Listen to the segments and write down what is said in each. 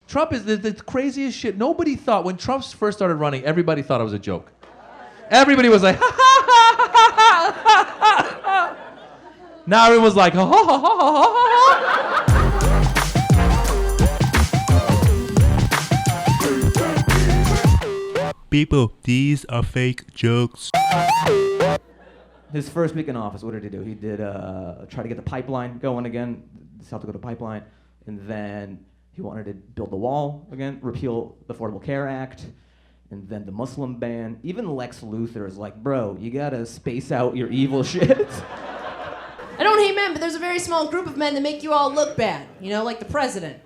Trump is the craziest shit. Nobody thought, when Trump first started running, everybody thought it was a joke. Everybody was like, ha ha ha ha ha ha ha. Now everyone's like, ha ha ha ha ha ha. People, these are fake jokes. His first week in office, what did he do? He did try to get the pipeline going again, the South Dakota pipeline, and then he wanted to build the wall again, repeal the Affordable Care Act, and then the Muslim ban. Even Lex Luthor is like, bro, you gotta space out your evil shit. I don't hate men, but there's a very small group of men that make you all look bad, you know, like the president.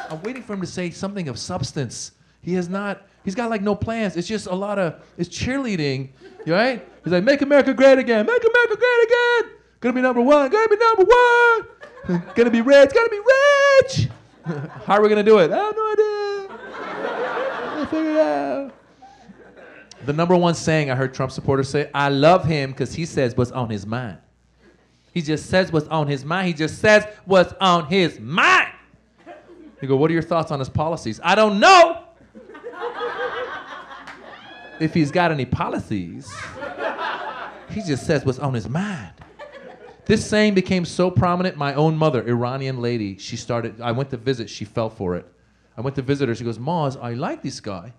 I'm waiting for him to say something of substance. He's got like no plans. It's just it's cheerleading, right? He's like, make America great again, make America great again. Gonna be number one, gonna be number one. Gonna be rich, gonna be rich. How are we gonna do it? I have no idea. I'll figure it out. The number one saying I heard Trump supporters say, I love him because he says what's on his mind. He just says what's on his mind. He just says what's on his mind. You go, what are your thoughts on his policies? I don't know if he's got any policies. He just says what's on his mind. This saying became so prominent, my own mother, Iranian lady, I went to visit, she fell for it. I went to visit her, she goes, Maz, I like this guy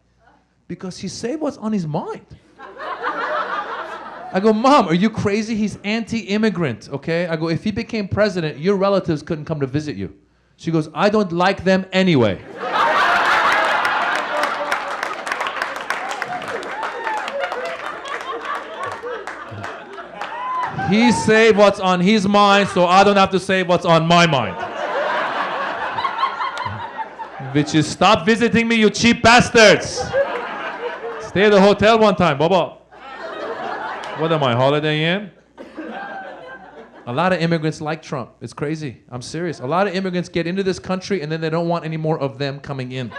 because he says what's on his mind. I go, Mom, are you crazy? He's anti-immigrant, okay? I go, if he became president, your relatives couldn't come to visit you. She goes, I don't like them anyway. He say what's on his mind, so I don't have to say what's on my mind. Bitches, stop visiting me, you cheap bastards. Stay at the hotel one time, Baba. What am I, Holiday Inn? A lot of immigrants like Trump. It's crazy. I'm serious. A lot of immigrants get into this country and then they don't want any more of them coming in.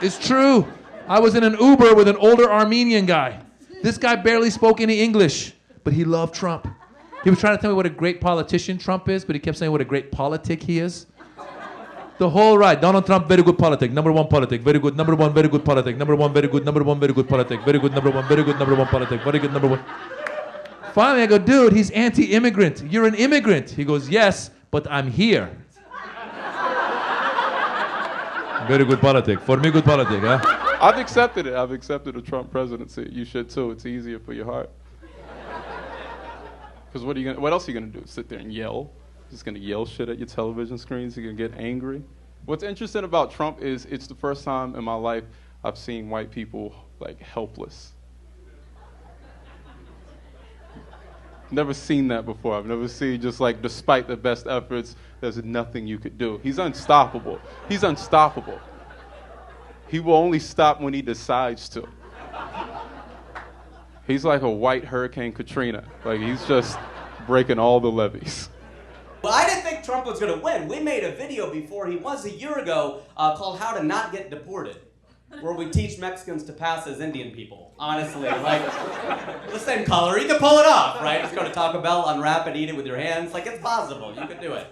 It's true. I was in an Uber with an older Armenian guy. This guy barely spoke any English, but he loved Trump. He was trying to tell me what a great politician Trump is, but he kept saying what a great politic he is. The whole ride. Donald Trump, very good politic. Number one politic. Very good. Number one, very good politic. Number one, very good. Number one, very good politic. Very good. Number one, very good. Number one politic. Very good. Number one. Finally, I go, dude, he's anti-immigrant. You're an immigrant. He goes, yes, but I'm here. Very good politic. For me, good politic, huh? I've accepted it. I've accepted a Trump presidency. You should too. It's easier for your heart. Because what else are you gonna do? Sit there and yell? Just gonna yell shit at your television screens? You're gonna get angry? What's interesting about Trump is it's the first time in my life I've seen white people like helpless. Never seen that before. I've never seen just like, despite the best efforts, there's nothing you could do. He's unstoppable. He's unstoppable. He will only stop when he decides to. He's like a white Hurricane Katrina. Like, he's just breaking all the levees. Well, I didn't think Trump was going to win. We made a video before he was a year ago called How to Not Get Deported, where we teach Mexicans to pass as Indian people. Honestly, like, the same color, you can pull it off, right? Just go to Taco Bell, unwrap it, eat it with your hands. Like, it's possible, you could do it.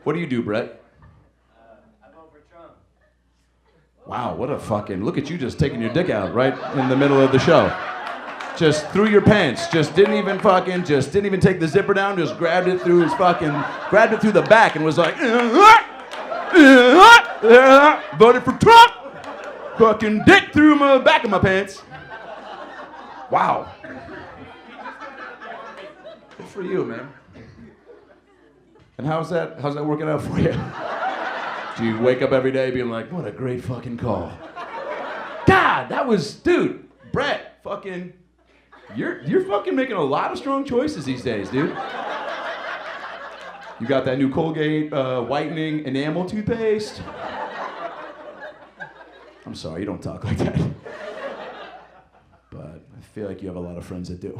What do you do, Brett? I vote for Trump. Wow, what a fucking, look at you just taking your dick out right in the middle of the show. Just through your pants, just didn't even take the zipper down, just grabbed it through the back and was like, voted for Trump! Fucking dick through my back of my pants. Wow. Good for you, man. And how's that working out for you? Do you wake up every day being like, what a great fucking call? God, dude, Brett, fucking, you're fucking making a lot of strong choices these days, dude. You got that new Colgate whitening enamel toothpaste. I'm sorry, you don't talk like that. But I feel like you have a lot of friends that do.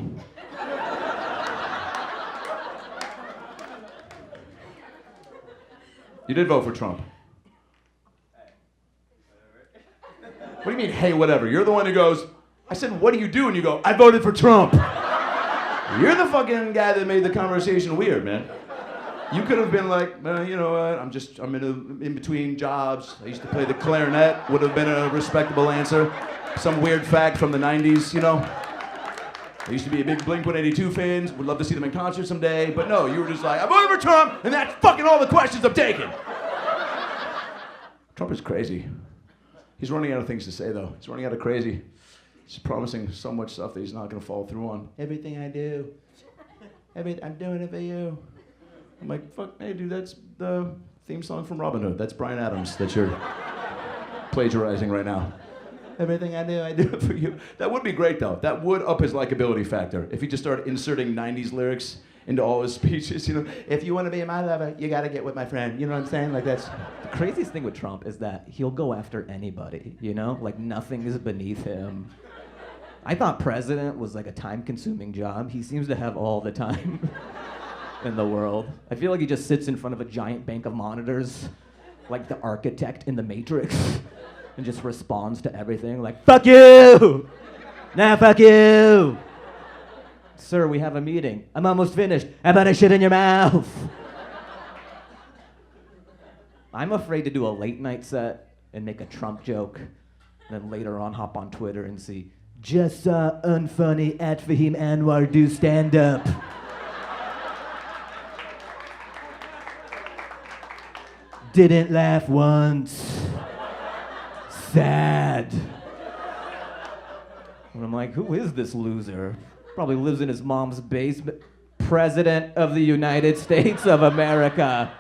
You did vote for Trump. What do you mean, hey, whatever? You're the one who goes, I said, what do you do? And you go, I voted for Trump. You're the fucking guy that made the conversation weird, man. You could have been like, you know what, I'm in between jobs. I used to play the clarinet, would have been a respectable answer. Some weird fact from the 90s, you know. I used to be a big Blink-182 fan, would love to see them in concert someday, but no, you were just like, I'm voting for Trump, and that's fucking all the questions I'm taking. Trump is crazy. He's running out of things to say, though. He's running out of crazy. He's promising so much stuff that he's not gonna follow through on. Everything I do, I'm doing it for you. I'm like, fuck, hey, dude, that's the theme song from Robin Hood. That's Bryan Adams that you're plagiarizing right now. Everything I do it for you. That would be great, though. That would up his likability factor. If he just started inserting 90s lyrics into all his speeches, you know, if you want to be my lover, you got to get with my friend. You know what I'm saying? Like, that's... The craziest thing with Trump is that he'll go after anybody, you know? Like, nothing is beneath him. I thought president was like a time-consuming job. He seems to have all the time in the world. I feel like he just sits in front of a giant bank of monitors, like the architect in The Matrix, and just responds to everything like, fuck you! Nah, fuck you! Sir, we have a meeting. I'm almost finished. How about I shit in your mouth? I'm afraid to do a late night set and make a Trump joke, and then later on hop on Twitter and see, just saw unfunny at Fahim Anwar do stand-up. Didn't laugh once. Sad. And I'm like, who is this loser? Probably lives in his mom's basement. President of the United States of America.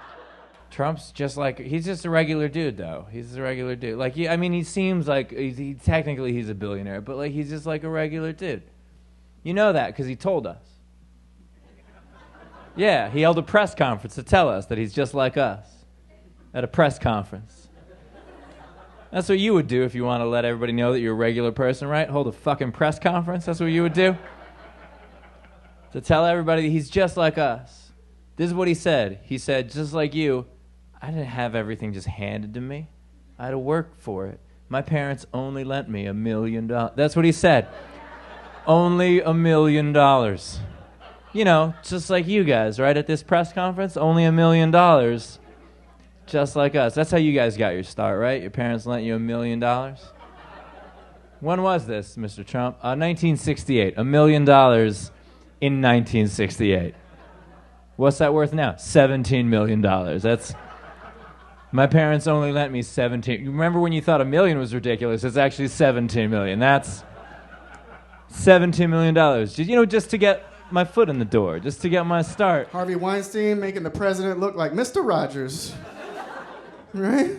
Trump's just like, he's just a regular dude, though. He's a regular dude. Like, he seems like, technically he's a billionaire, but like, he's just like a regular dude. You know that, because he told us. Yeah, he held a press conference to tell us that he's just like us. At a press conference. That's what you would do if you want to let everybody know that you're a regular person, right? Hold a fucking press conference, that's what you would do? To tell everybody that he's just like us. This is what he said. He said, just like you, I didn't have everything just handed to me. I had to work for it. My parents only lent me $1 million. That's what he said. Only $1 million. You know, just like you guys, right? At this press conference, only $1 million. Just like us. That's how you guys got your start, right? Your parents lent you $1 million? When was this, Mr. Trump? 1968. $1 million in 1968. What's that worth now? $17 million. That's... My parents only lent me 17. You remember when you thought $1 million was ridiculous? It's actually 17 million. That's $17 million. You know, just to get my foot in the door, just to get my start. Harvey Weinstein making the president look like Mr. Rogers. Right?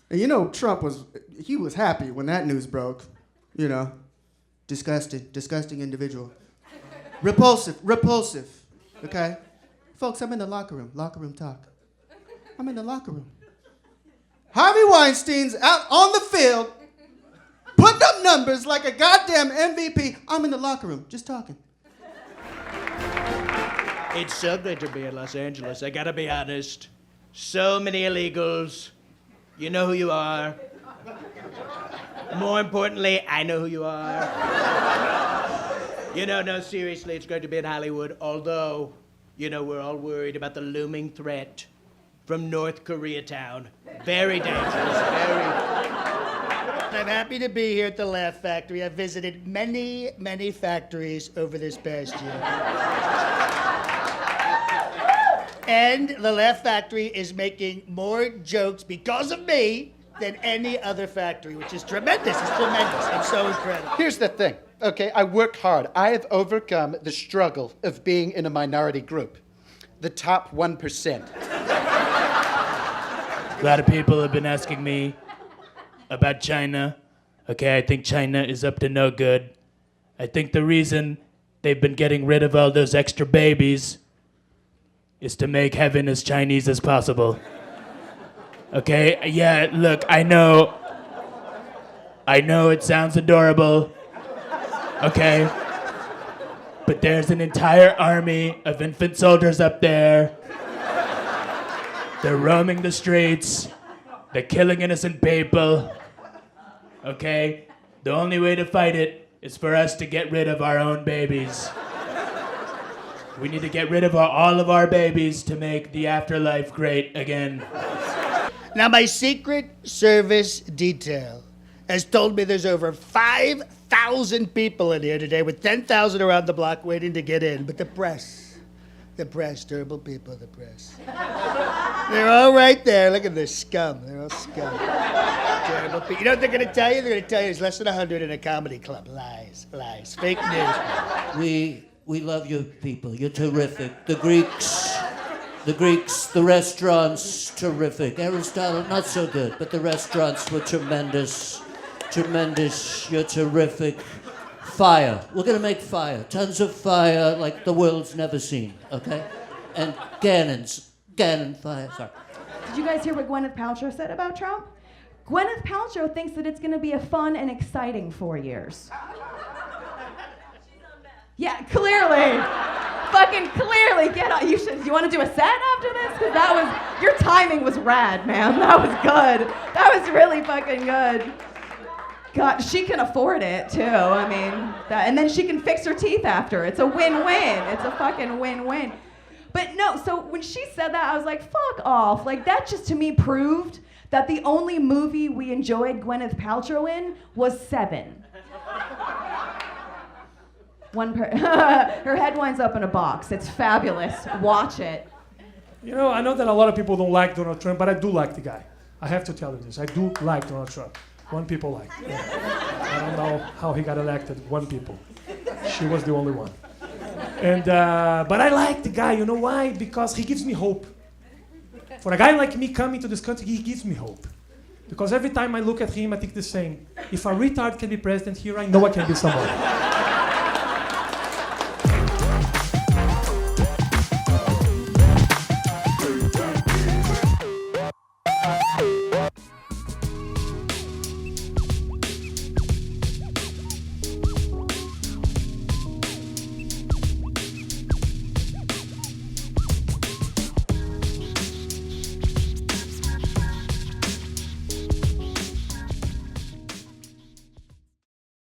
And you know, Trump was happy when that news broke. You know, disgusting individual. Repulsive, okay? Folks, I'm in the locker room talk. I'm in the locker room. Harvey Weinstein's out on the field, putting up numbers like a goddamn MVP. I'm in the locker room, just talking. It's so great to be in Los Angeles, I gotta be honest. So many illegals. You know who you are. More importantly, I know who you are. You know, no, seriously, it's great to be in Hollywood, although, you know, we're all worried about the looming threat from North Koreatown. Very dangerous, very. I'm happy to be here at the Laugh Factory. I've visited many, many factories over this past year. And the Laugh Factory is making more jokes because of me than any other factory, which is tremendous. It's tremendous. I'm so incredible. Here's the thing, okay? I worked hard. I have overcome the struggle of being in a minority group. The top 1%. A lot of people have been asking me about China. Okay, I think China is up to no good. I think the reason they've been getting rid of all those extra babies is to make heaven as Chinese as possible. Okay, yeah, look, I know it sounds adorable, okay? But there's an entire army of infant soldiers up there. They're roaming the streets. They're killing innocent people. Okay? The only way to fight it is for us to get rid of our own babies. We need to get rid of all of our babies to make the afterlife great again. Now, my Secret Service detail has told me there's over 5,000 people in here today with 10,000 around the block waiting to get in. But the press, terrible people, the press. They're all right there. Look at this scum. They're all scum. Terrible people. You know what they're going to tell you? They're going to tell you there's less than 100 in a comedy club. Lies. Fake news. We love you people. You're terrific. The Greeks, the restaurants, terrific. Aristotle, not so good, but the restaurants were tremendous. Tremendous. You're terrific. Fire. We're gonna make fire. Tons of fire like the world's never seen, okay? And Gannon fire. Sorry. Did you guys hear what Gwyneth Paltrow said about Trump? Gwyneth Paltrow thinks that it's gonna be a fun and exciting 4 years. Yeah, clearly. Fucking clearly. Get on. You want to do a set after this? Because your timing was rad, man. That was good. That was really fucking good. God, she can afford it too. I mean, and then she can fix her teeth after. It's a win-win. It's a fucking win-win. But no, so when she said that, I was like, fuck off. Like, that just to me proved that the only movie we enjoyed Gwyneth Paltrow in was Seven. Her head winds up in a box. It's fabulous. Watch it. You know, I know that a lot of people don't like Donald Trump, but I do like the guy. I have to tell you this. I do like Donald Trump. One people like. Yeah. I don't know how he got elected. One people. She was the only one. And but I like the guy. You know why? Because he gives me hope. For a guy like me coming to this country, he gives me hope. Because every time I look at him, I think the same. If a retard can be president here, I know I can be someone.